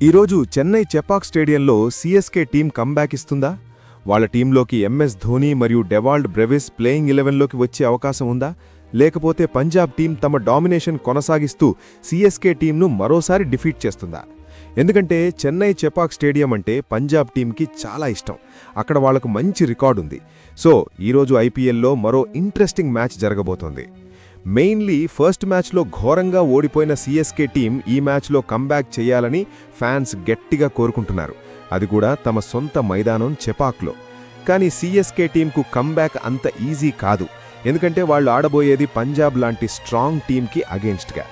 ఈరోజు చెన్నై చెపాక్ స్టేడియంలో CSK team comeback ఇస్తుందా? వాళ్ల టీంలోకి ఎంఎస్ ధోనీ మరియు డెవాల్డ్ బ్రెవిస్ ప్లేయింగ్ 11లోకి వచ్చే అవకాశం ఉందా? లేకపోతే పంజాబ్ టీం తమ డామినేషన్ కొనసాగిస్తూ సీఎస్కే టీంను మరోసారి డిఫీట్ చేస్తుందా? ఎందుకంటే చెన్నై చెపాక్ స్టేడియం అంటే పంజాబ్ టీంకి చాలా ఇష్టం. అక్కడ వాళ్లకు మంచి రికార్డుంది. సో ఈరోజు ఐపీఎల్లో మరో ఇంట్రెస్టింగ్ మ్యాచ్ జరగబోతోంది. మెయిన్లీ ఫస్ట్ మ్యాచ్లో ఘోరంగా ఓడిపోయిన సీఎస్కే టీం ఈ మ్యాచ్లో కంబ్యాక్ చేయాలని ఫ్యాన్స్ గట్టిగా కోరుకుంటున్నారు. అది కూడా తమ సొంత మైదానం చెపాక్లో. కానీ సీఎస్కే టీంకు కంబ్యాక్ అంత ఈజీ కాదు. ఎందుకంటే వాళ్ళు ఆడబోయేది పంజాబ్ లాంటి స్ట్రాంగ్ టీంకి అగెన్స్ట్గా.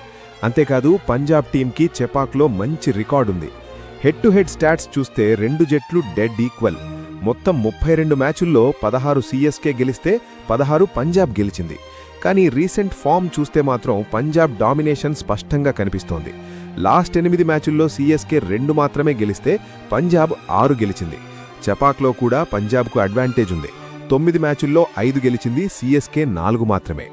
అంతేకాదు పంజాబ్ టీంకి చెపాక్లో మంచి రికార్డుంది. హెడ్ టు హెడ్ స్టాట్స్ చూస్తే రెండు జట్లు డెడ్ ఈక్వల్. మొత్తం 32 మ్యాచుల్లో 16 సీఎస్కే గెలిస్తే 16 పంజాబ్ గెలిచింది. కానీ రీసెంట్ ఫామ్ చూస్తే మాత్రం పంజాబ్ డామినేషన్ స్పష్టంగా కనిపిస్తోంది. లాస్ట్ 8 మ్యాచుల్లో సీఎస్కే 2 మాత్రమే గెలిస్తే పంజాబ్ 6 గెలిచింది. చెపాక్లో కూడా పంజాబ్కు అడ్వాంటేజ్ ఉంది. 9 మ్యాచుల్లో 5 గెలిచింది, సీఎస్కే 4 మాత్రమే.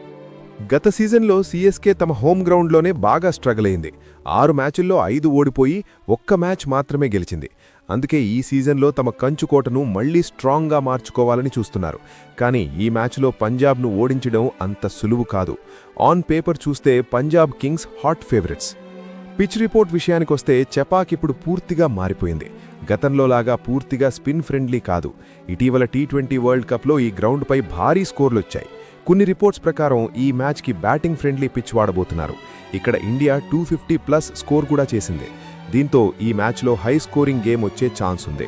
గత సీజన్లో సీఎస్కే తమ హోమ్ గ్రౌండ్లోనే బాగా స్ట్రగుల్ అయింది. 6 మ్యాచుల్లో 5 ఓడిపోయి 1 మ్యాచ్ మాత్రమే గెలిచింది. అందుకే ఈ సీజన్లో తమ కంచుకోటను మళ్లీ స్ట్రాంగ్గా మార్చుకోవాలని చూస్తున్నారు. కానీ ఈ మ్యాచ్లో పంజాబ్ను ఓడించడం అంత సులువు కాదు. ఆన్ పేపర్ చూస్తే Punjab Kings hot favourites. Pitch report విషయానికొస్తే చెపాక్ ఇప్పుడు పూర్తిగా మారిపోయింది. గతంలోలాగా పూర్తిగా స్పిన్ ఫ్రెండ్లీ కాదు. ఇటీవల టీ20 వరల్డ్ కప్లో ఈ గ్రౌండ్పై భారీ స్కోర్లొచ్చాయి. కొన్ని రిపోర్ట్స్ ప్రకారం ఈ మ్యాచ్కి బ్యాటింగ్ ఫ్రెండ్లీ పిచ్ వాడబోతున్నారు. ఇక్కడ ఇండియా 250+ స్కోర్ కూడా చేసింది. దీంతో ఈ మ్యాచ్లో హై స్కోరింగ్ గేమ్ వచ్చే ఛాన్స్ ఉంది.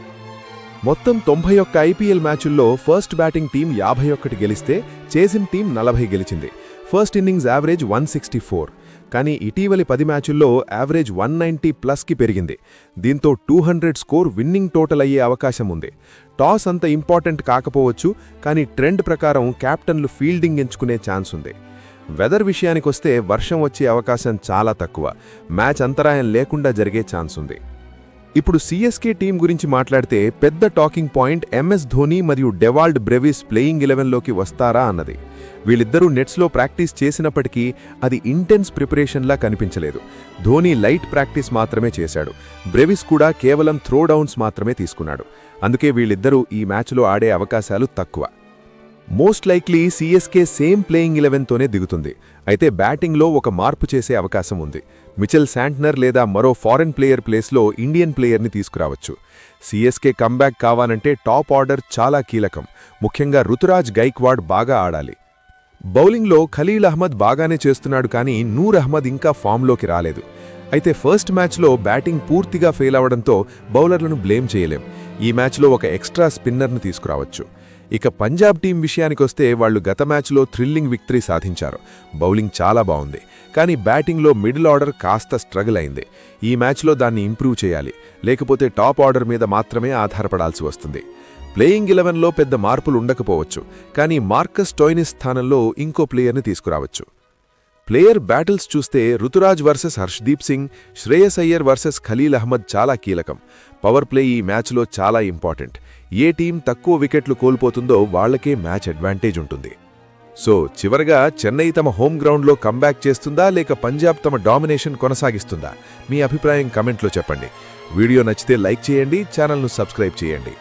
మొత్తం 91 ఐపీఎల్ మ్యాచుల్లో ఫస్ట్ బ్యాటింగ్ టీం 51 గెలిస్తే చేసింగ్ టీం 40 గెలిచింది. First innings average 164. కానీ ఇటీవలి 10 మ్యాచుల్లో యావరేజ్ 190+కి పెరిగింది. దీంతో 200 స్కోర్ విన్నింగ్ టోటల్ అయ్యే అవకాశం ఉంది. టాస్ అంత ఇంపార్టెంట్ కాకపోవచ్చు, కానీ ట్రెండ్ ప్రకారం కెప్టెన్లు ఫీల్డింగ్ ఎంచుకునే ఛాన్స్ ఉంది. వెదర్ విషయానికొస్తే వర్షం వచ్చే అవకాశం చాలా తక్కువ. మ్యాచ్ అంతరాయం లేకుండా జరిగే ఛాన్స్ ఉంది. ఇప్పుడు సీఎస్కే టీం గురించి మాట్లాడితే పెద్ద టాకింగ్ పాయింట్ ఎంఎస్ ధోనీ మరియు డెవాల్డ్ బ్రెవిస్ ప్లేయింగ్ 11లోకి వస్తారా అన్నది. వీళ్ళిద్దరూ నెట్స్లో ప్రాక్టీస్ చేసినప్పటికీ అది ఇంటెన్స్ ప్రిపరేషన్లా కనిపించలేదు. ధోనీ లైట్ ప్రాక్టీస్ మాత్రమే చేశాడు. బ్రెవిస్ కూడా కేవలం త్రోడౌన్స్ మాత్రమే తీసుకున్నాడు. అందుకే వీళ్ళిద్దరూ ఈ మ్యాచ్లో ఆడే అవకాశాలు తక్కువ. Most likely CSK same playing 11తోనే దిగుతుంది. అయితే బ్యాటింగ్లో ఒక మార్పు చేసే అవకాశం ఉంది. మిచెల్ శాంట్నర్ లేదా మరో ఫారెన్ ప్లేయర్ ప్లేస్లో ఇండియన్ ప్లేయర్ని తీసుకురావచ్చు. సీఎస్కే కంబ్యాక్ కావాలంటే టాప్ ఆర్డర్ చాలా కీలకం. ముఖ్యంగా రుతురాజ్ గైక్వాడ్ బాగా ఆడాలి. బౌలింగ్లో ఖలీల్ అహ్మద్ బాగానే చేస్తున్నాడు, కానీ నూర్ అహ్మద్ ఇంకా ఫామ్లోకి రాలేదు. అయితే ఫస్ట్ మ్యాచ్లో బ్యాటింగ్ పూర్తిగా ఫెయిల్ అవడంతో బౌలర్లను బ్లేమ్ చేయలేం. ఈ మ్యాచ్లో ఒక ఎక్స్ట్రా స్పిన్నర్ను తీసుకురావచ్చు. ఇక పంజాబ్ టీం విషయానికొస్తే వాళ్లు గత మ్యాచ్లో థ్రిల్లింగ్ విక్టరీ సాధించారు. బౌలింగ్ చాలా బాగుంది, కానీ బ్యాటింగ్లో మిడిల్ ఆర్డర్ కాస్త స్ట్రగుల్ అయింది. ఈ మ్యాచ్లో దాన్ని ఇంప్రూవ్ చేయాలి, లేకపోతే టాప్ ఆర్డర్ మీద మాత్రమే ఆధారపడాల్సి వస్తుంది. ప్లేయింగ్ 11లో పెద్ద మార్పులు ఉండకపోవచ్చు, కానీ మార్కస్ స్టోయినిస్ స్థానంలో ఇంకో ప్లేయర్ని తీసుకురావచ్చు. ప్లేయర్ బ్యాటిల్స్ చూస్తే రుతురాజ్ వర్సెస్ హర్షదీప్ సింగ్, శ్రేయస్ అయ్యర్ వర్సెస్ ఖలీల్ అహ్మద్ చాలా కీలకం. పవర్ ప్లే ఈ మ్యాచ్లో చాలా ఇంపార్టెంట్. ఏ టీం తక్కువ వికెట్లు కోల్పోతుందో వాళ్లకే మ్యాచ్ అడ్వాంటేజ్ ఉంటుంది. సో చివరగా చెన్నై తమ హోమ్ గ్రౌండ్లో కంబ్యాక్ చేస్తుందా, లేక పంజాబ్ తమ డామినేషన్ కొనసాగిస్తుందా? మీ అభిప్రాయం కమెంట్లో చెప్పండి. వీడియో నచ్చితే లైక్ చేయండి, ఛానల్ను సబ్స్క్రైబ్ చేయండి.